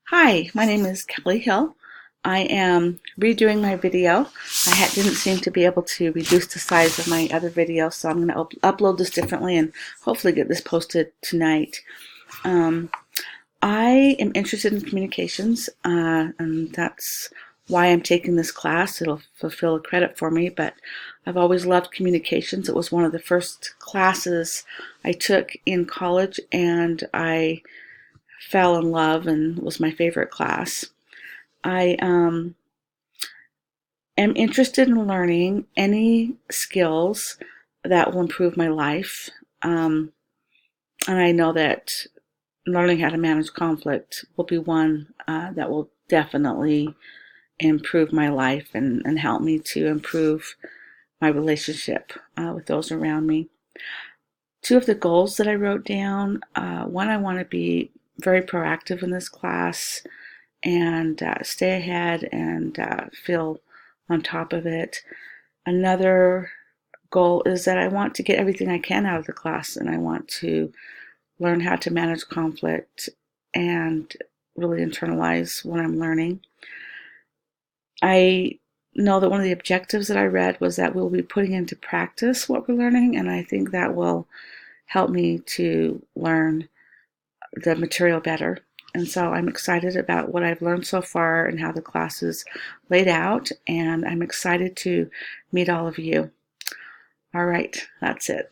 Hi, my name is Kelly Hill. I am redoing my video. Didn't seem to be able to reduce the size of my other video, so I'm going to upload this differently and hopefully get this posted tonight. Um, I am interested in communications, and that's why I'm taking this class. It'll fulfill a credit for me, but I've always loved communications. It was one of the first classes I took in college, and I fell in love and was my favorite class. I am interested in learning any skills that will improve my life. And I know that learning how to manage conflict will be one that will definitely improve my life and help me to improve my relationship with those around me. Two of the goals that I wrote down, one, I want to be very proactive in this class and stay ahead and feel on top of it. Another goal is that I want to get everything I can out of the class, and I want to learn how to manage conflict and really internalize what I'm learning. I know that one of the objectives that I read was that we'll be putting into practice what we're learning, and I think that will help me to learn the material better. And so I'm excited about what I've learned so far and how the class is laid out, and I'm excited to meet all of you. All right, that's it.